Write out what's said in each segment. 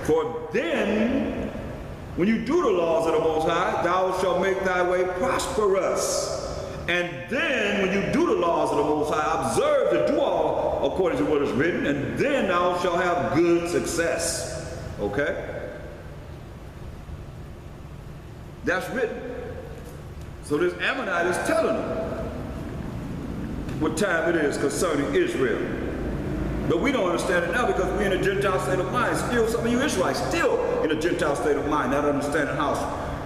For then, when you do the laws of the Most High, thou shalt make thy way prosperous. And then, when you do the laws of the Most High, observe to do all according to what is written, and then thou shalt have good success. Okay? That's written. So this Ammonite is telling them what time it is concerning Israel. But we don't understand it now because we're in a Gentile state of mind. Still, some of you Israelites still in a Gentile state of mind, not understanding how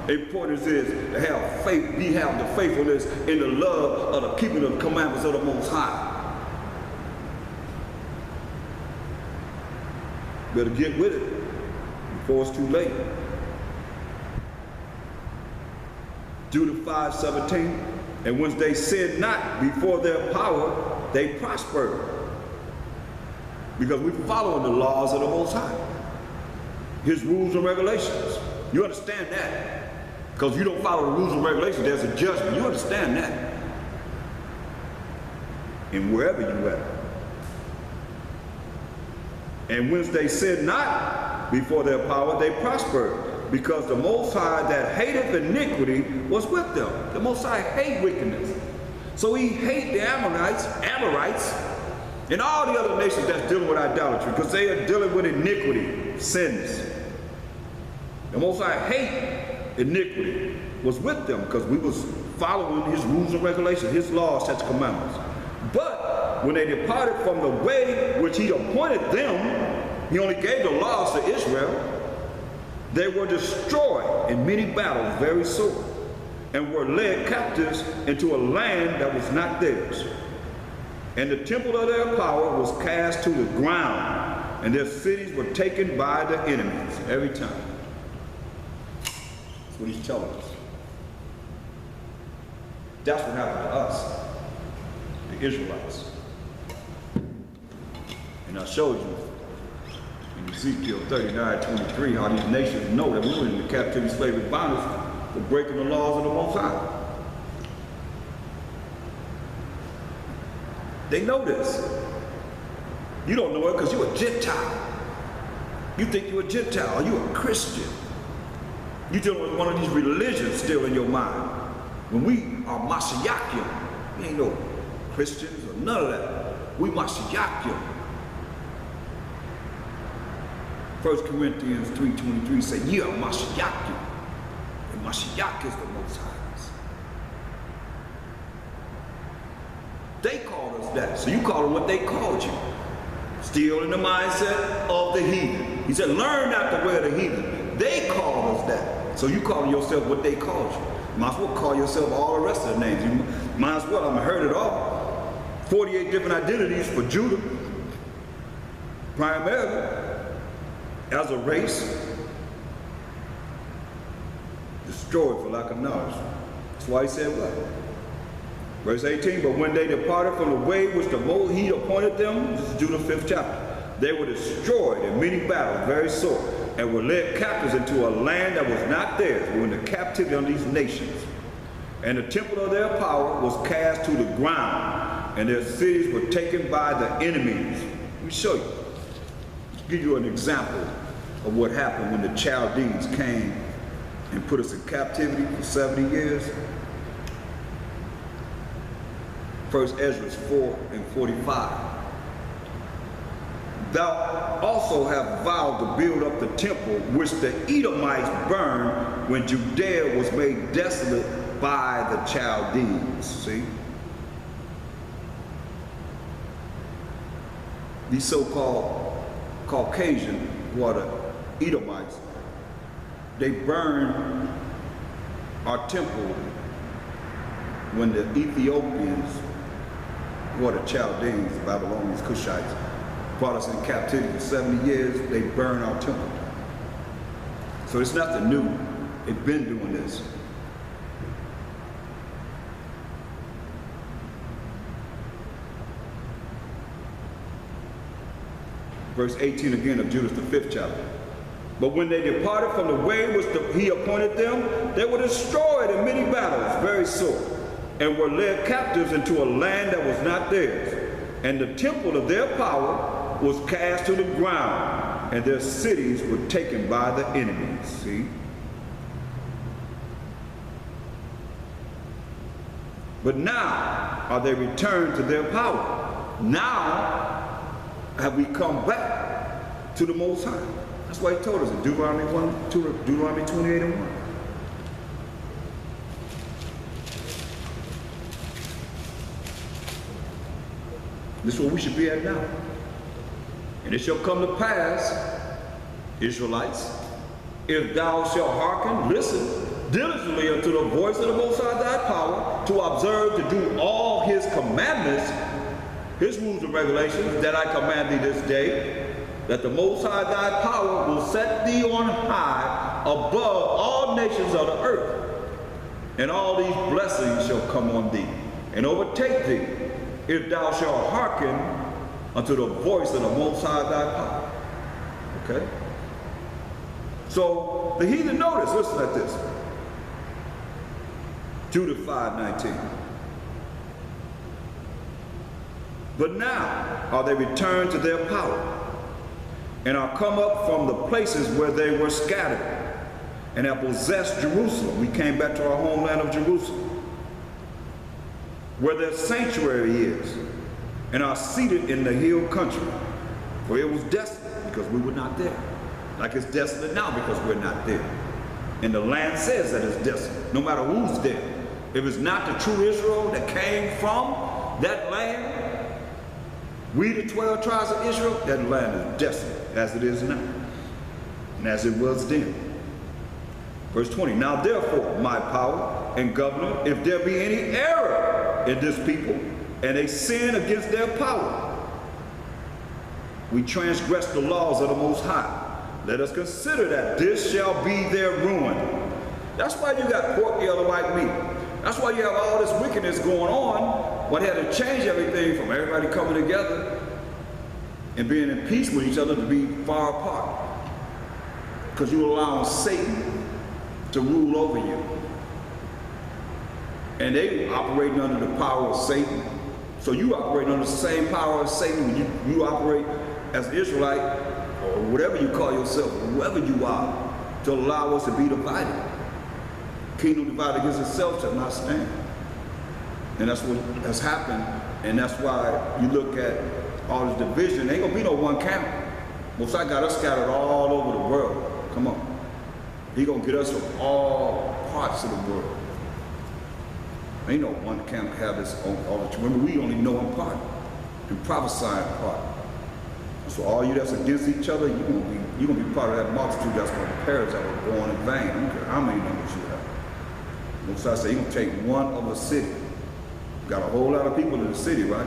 important it is to have faith, have the faithfulness in the love of the keeping of the commandments of the Most High. Better get with it before it's too late. Judah 5:17, and once they sinned not before their power, they prospered. Because we're following the laws of the Most High, His rules and regulations. You understand that? Because you don't follow the rules and regulations, there's a judgment. You understand that? And wherever you at. And once they sinned not before their power, they prospered. Because the Most High that hateth iniquity was with them. The Most High hate wickedness. So He hate the Amorites, and all the other nations that's dealing with idolatry, because they are dealing with iniquity, sins. The Most High hate iniquity was with them because we was following His rules and regulations, His laws, such commandments. But when they departed from the way which He appointed them, He only gave the laws to Israel, they were destroyed in many battles very sore, and were led captives into a land that was not theirs. And the temple of their power was cast to the ground, and their cities were taken by the enemies every time. That's what He's telling us. That's what happened to us, the Israelites. And I showed you in Ezekiel 39:23 how these nations know that we were in the captivity, slavery, bondage for breaking the laws of the Most High. They know this. You don't know it because you're a Gentile. You think you're a Gentile, or you're a Christian. You're dealing with one of these religions still in your mind. When we are Mashiachim, we ain't no Christians or none of that. We Mashiachim. 1 Corinthians 3:23 say, ye are Mashiachim. And Mashiach is the Most High. They called us that, so you call them what they called you. Still in the mindset of the heathen. He said, learn not the way of the heathen. They called us that, so you calling yourself what they called you. You might as well call yourself all the rest of the names. You might as well, I've heard it all. 48 different identities for Judah. Primarily, as a race, destroyed for lack of knowledge. That's why He said what? Verse 18, but when they departed from the way which the Most He appointed them, this is Judah 5th chapter, they were destroyed in many battles, very sore, and were led captives into a land that was not theirs. They were in the captivity of these nations. And the temple of their power was cast to the ground, and their cities were taken by the enemies. Let me show you. Let's give you an example of what happened when the Chaldeans came and put us in captivity for 70 years. 1 Ezra 4:45. Thou also have vowed to build up the temple which the Edomites burned when Judea was made desolate by the Chaldeans. See? These so-called Caucasian, who are the Edomites, they burned our temple when the Ethiopians, who are the Chaldeans, the Babylonians, Cushites, brought us in captivity for 70 years, they burned our temple. So it's nothing new. They've been doing this. Verse 18 again of Judah, the 5th chapter. But when they departed from the way which He appointed them, they were destroyed in many battles, very sore, and were led captives into a land that was not theirs. And the temple of their power was cast to the ground, and their cities were taken by the enemies. See? But now are they returned to their power. Now have we come back to the Most High. That's why he told us in Deuteronomy 28:1. This is where we should be at now. And it shall come to pass, Israelites, if thou shalt hearken, listen diligently unto the voice of the Most High thy power, to observe to do all his commandments, his rules and regulations that I command thee this day, that the Most High thy power will set thee on high above all nations of the earth, and all these blessings shall come on thee and overtake thee, if thou shalt hearken unto the voice of the Most High thy power. Okay? So the heathen notice, listen at this. Judah 5:19. But now are they returned to their power, and are come up from the places where they were scattered, and have possessed Jerusalem. We came back to our homeland of Jerusalem, where their sanctuary is, and are seated in the hill country. For it was desolate because we were not there. Like it's desolate now because we're not there. And the land says that it's desolate, no matter who's there. If it's not the true Israel that came from that land, we the 12 tribes of Israel, that land is desolate as it is now, and as it was then. Verse 20, now therefore, my power and governor, if there be any error in this people, and they sin against their power, we transgress the laws of the Most High. Let us consider that this shall be their ruin. That's why you got pork yellow like me. That's why you have all this wickedness going on. What had to change everything from everybody coming together and being in peace with each other to be far apart. Because you're allowing Satan to rule over you. And they operating under the power of Satan. So you operate under the same power as Satan when you operate as an Israelite, or whatever you call yourself, whoever you are, to allow us to be divided. Kingdom divided against itself shall not stand. And that's what has happened, and that's why you look at all this division. There ain't gonna be no one camp. Most I got us scattered all over the world. Come on. He gonna get us from all parts of the world. Ain't no one camp have this all the time. Remember, we only know one part, and prophesying part. So all you that's against each other, you're gonna be part of that multitude that's gonna perish, that were born in vain. I don't care how many numbers you have. Most I say, you're gonna take one of a city. You got a whole lot of people in the city, right?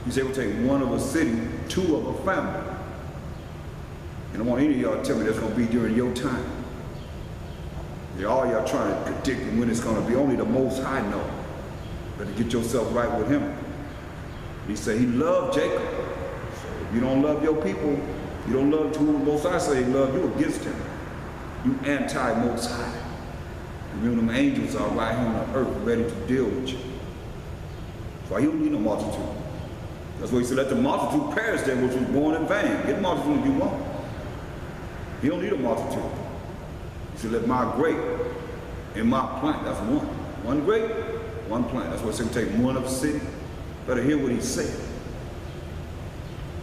You say we'll take one of a city, two of a family. And I don't want any of y'all to tell me that's gonna be during your time. All y'all trying to predict when it's gonna be. Only the Most High know. Better get yourself right with him. He said he loved Jacob. So if you don't love your people, you don't love who the Most High say he love you against him. You anti-Most High. And you them angels are right here on the earth ready to deal with you. So he don't need no multitude. That's why he said, let the multitude perish there which was born in vain. Get the multitude if you want. He don't need a multitude. He said, let my grape and my plant, that's one. One grape, one plant. That's why he said, take one of the city. Better hear what he said.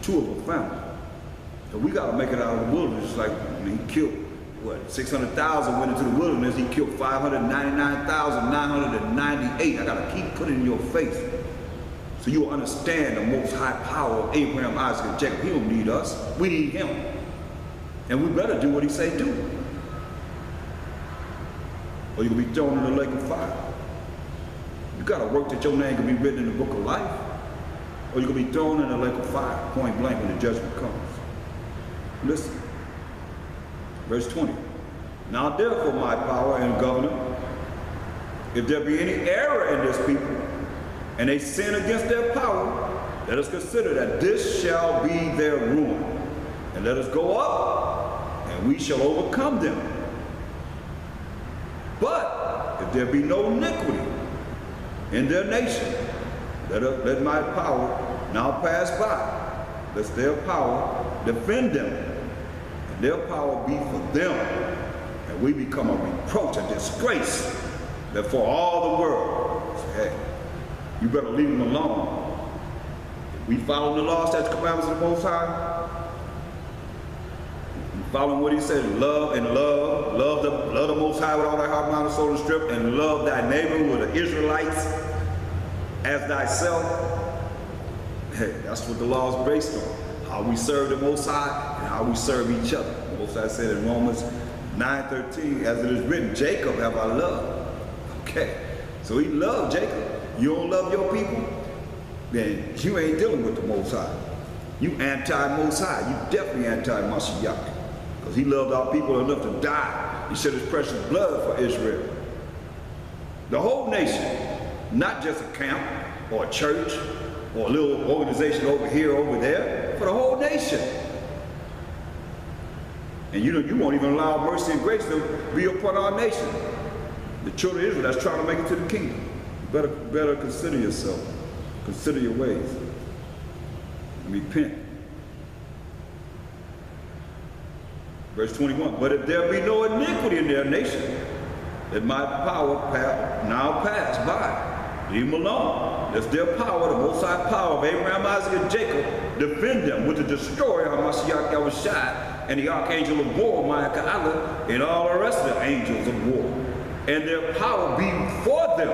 Two of a family. So we got to make it out of the wilderness. Like he killed, what, 600,000 went into the wilderness. He killed 599,998. I got to keep putting it in your face. So you'll understand the Most High power of Abraham, Isaac, and Jacob. He don't need us. We need him. And we better do what he say do. Or you'll be thrown in the lake of fire. You got to work that your name can be written in the book of life. Or you're going to be thrown in the lake of fire, point blank, when the judgment comes. Listen. Verse 20. Now therefore, my power and governor, if there be any error in this people, and they sin against their power, let us consider that this shall be their ruin. And let us go up, and we shall overcome them. But if there be no iniquity in their nation, let my power now pass by, lest their power defend them. and their power be for them, and we become a reproach, a disgrace, that for all the world, hey, you better leave them alone. If we follow the law, statutes, commandments of the Most High, following what he said, love the Most High with all thy heart, mind, and soul, and strength, and love thy neighbor, who are the Israelites, as thyself. Hey, that's what the law is based on. How we serve the Most High and how we serve each other. The Most High said in Romans 9:13, as it is written, Jacob have I loved. Okay, so he loved Jacob. You don't love your people, then you ain't dealing with the Most High. You anti-Most High. You definitely anti-Mashiach. Because he loved our people enough to die. He shed his precious blood for Israel. The whole nation, not just a camp or a church or a little organization over here, over there, for the whole nation. And you won't even allow mercy and grace to be upon our nation. The children of Israel that's trying to make it to the kingdom. Better consider yourself. Consider your ways. And repent. Verse 21, but if there be no iniquity in their nation, let my power now pass by. Leave them alone. That's their power, the Most High power of Abraham, Isaac, and Jacob, defend them with the destroyer, Hamashiach Yahushua, and the archangel of war, Michael, and all the rest of the angels of war. And their power be for them,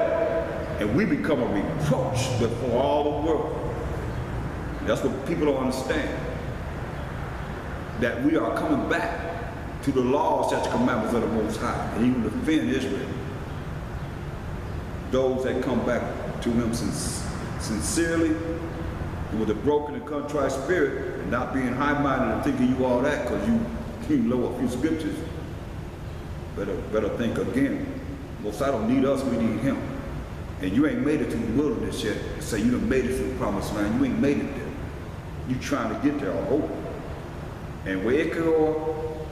and we become a reproach before all the world. That's what people don't understand. That we are coming back to the laws, such commandments of the Most High, and he will defend Israel. Those that come back to him sincerely, and with a broken and contrite spirit, and not being high-minded and thinking you all that because you know a few scriptures. Better think again. Most High don't need us, we need him. And you ain't made it to the wilderness yet. Say you done made it to the promised land. You ain't made it there. You trying to get there, I hope. And when Ichor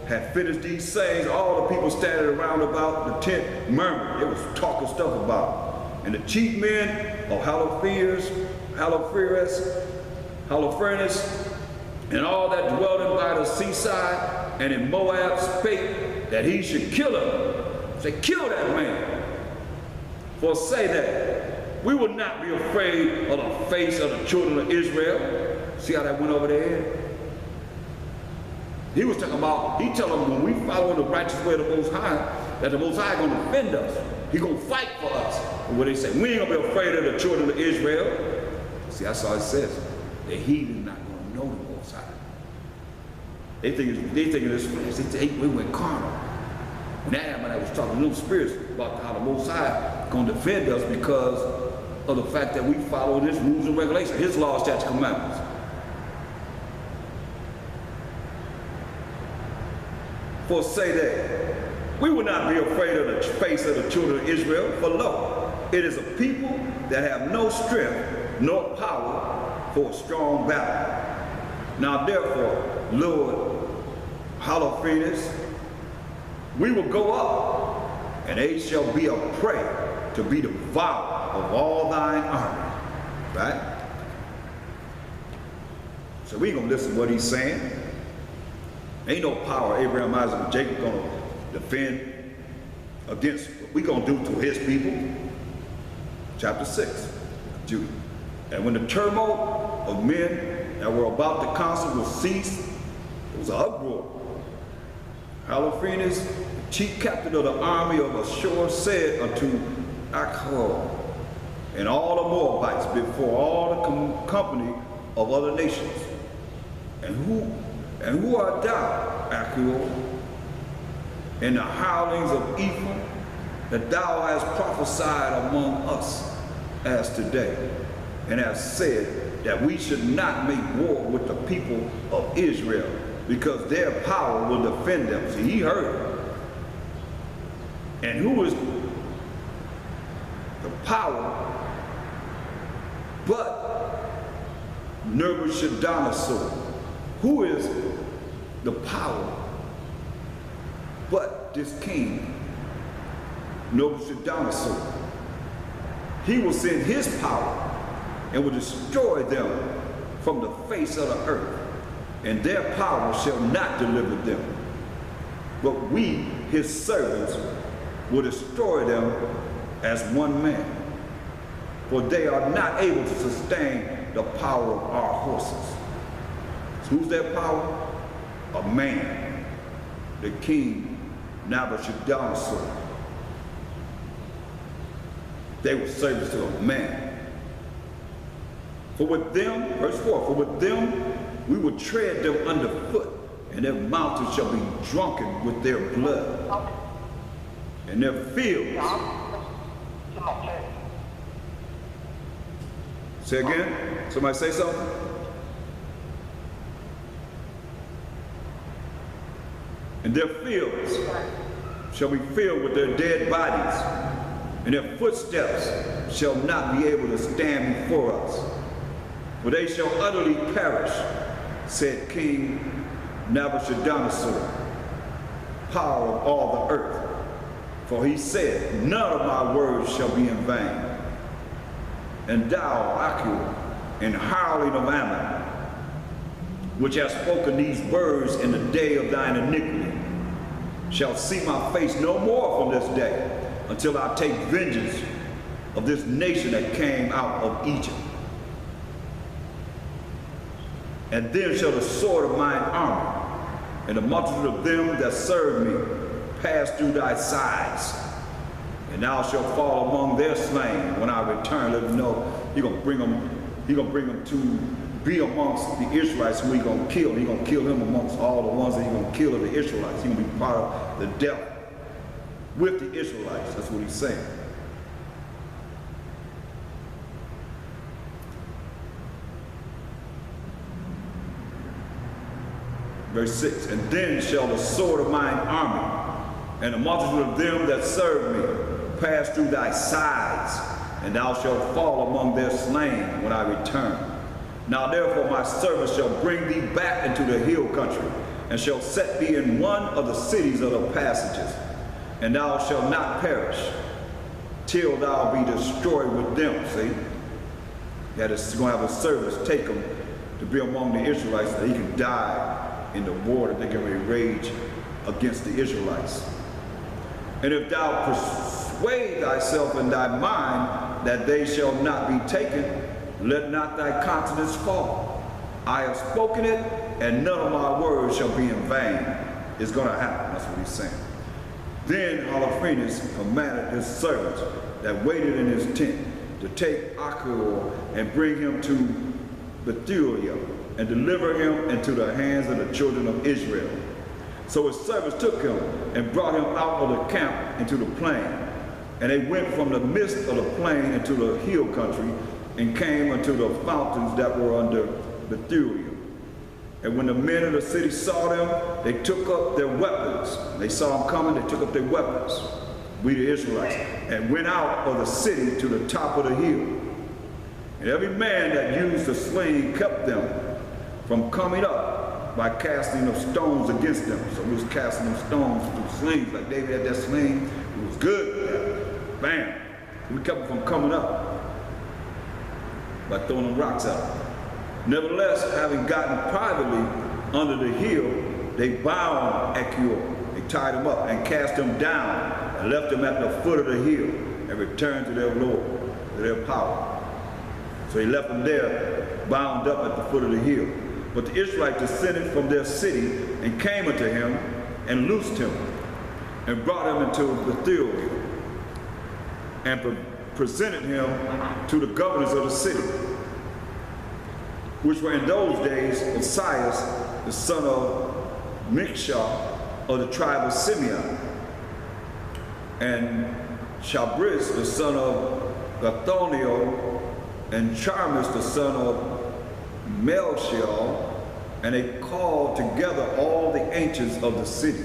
had finished these sayings, all the people standing around about the tent murmured. They was talking stuff about it. And the chief men of Holofernes, and all that dwelt by the seaside and in Moab spake that he should kill him. Say, kill that man. For say that we will not be afraid of the face of the children of Israel. See how that went over there? He was talking about, he telling them when we follow the righteous way of the Most High, that the Most High going to defend us. He going to fight for us. But what they say, we ain't going to be afraid of the children of Israel. See, that's all it says. The heathen not going to know the Most High. They think it's flesh. They think we went carnal. And that happened, I was talking to them spirits about how the Most High going to defend us because of the fact that we follow his rules and regulations, his laws, statutes, commandments. For say that we will not be afraid of the face of the children of Israel, for lo, it is a people that have no strength nor power for a strong battle. Now therefore, Lord Holofernes, we will go up, and they shall be a prey to be devoured of all thine army. Right? So we're going to listen to what he's saying. Ain't no power Abraham, Isaac, and Jacob going to defend against what we're going to do to his people. Chapter 6, Judah. And when the turmoil of men that were about the council was ceased, it was an uproar. Holofernes, chief captain of the army of Ashur, said unto Achor and all the Moabites before all the company of other nations, and who art thou, Achor, in the howlings of Ephraim, that thou hast prophesied among us as today, and hast said that we should not make war with the people of Israel, because their power will defend them. See, he heard it. And who is the power but Nebuchadnezzar? Who is the power but this king, Nebuchadnezzar? He will send his power and will destroy them from the face of the earth, and their power shall not deliver them. but we, his servants, will destroy them as one man. For they are not able to sustain the power of our horses. So who's their power? A man, the king Nabuchodonosor. They were servants to a man. For with them, verse 4, for with them we will tread them underfoot, and their mountains shall be drunken with their blood, and their fields. Say again? Somebody say something? And their fields shall be filled with their dead bodies, and their footsteps shall not be able to stand before us. For they shall utterly perish, said King Nabuchodonosor, power of all the earth. For he said, none of my words shall be in vain. And thou, Achior, and hireling of Ammon, which hast spoken these words in the day of thine iniquity, shall see my face no more from this day, until I take vengeance of this nation that came out of Egypt. And then shall the sword of mine army, and the multitude of them that serve me, pass through thy sides. And thou shalt fall among their slain when I return. Let them know he's gonna bring them to be amongst the Israelites who he's gonna kill. He's gonna kill him amongst all the ones that he's gonna kill of the Israelites. He's gonna be part of the death with the Israelites. That's what he's saying. Verse 6, and then shall the sword of mine army and the multitude of them that serve me pass through thy sides, and thou shalt fall among their slain when I return. Now therefore my servants shall bring thee back into the hill country, and shall set thee in one of the cities of the passages, and thou shalt not perish till thou be destroyed with them. See? That is going to have a servants take him to be among the Israelites, that he can die in the war that they can rage against the Israelites. And if thou persuade thyself in thy mind that they shall not be taken, let not thy countenance fall. I have spoken it, and none of my words shall be in vain. It's going to happen. That's what he's saying. Then Holofernes commanded his servants that waited in his tent to take Achior and bring him to Bethulia and deliver him into the hands of the children of Israel. So his servants took him and brought him out of the camp into the plain. And they went from the midst of the plain into the hill country and came unto the fountains that were under Bethulia. And when the men of the city saw them, they took up their weapons. They saw them coming, they took up their weapons, we the Israelites, and went out of the city to the top of the hill. And every man that used a sling kept them from coming up by casting of stones against them. So he was casting them stones through slings, like David had that sling. It was good. Bam. We kept them from coming up by throwing them rocks out. Nevertheless, having gotten privately under the hill, they bound Achior. They tied him up and cast him down and left him at the foot of the hill and returned to their Lord, to their power. So he left him there, bound up at the foot of the hill. But the Israelites descended from their city and came unto him and loosed him and brought him into Bethulia and presented him to the governors of the city, which were in those days Osias, the son of Mikshah of the tribe of Simeon, and Shabris, the son of Gathoniel, and Charmis, the son of Melchiel, and they called together all the ancients of the city,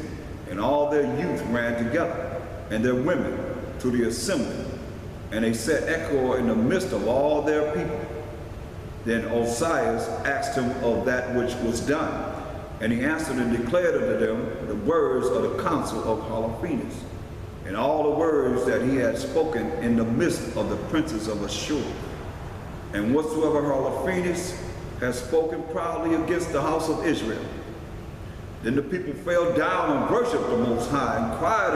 and all their youth ran together, and their women to the assembly. And they set Achior in the midst of all their people. Then Osias asked him of that which was done, and he answered and declared unto them the words of the counsel of Holofernes, and all the words that he had spoken in the midst of the princes of Ashur. And whatsoever Holofernes has spoken proudly against the house of Israel, Then the people fell down and worshiped the Most High and cried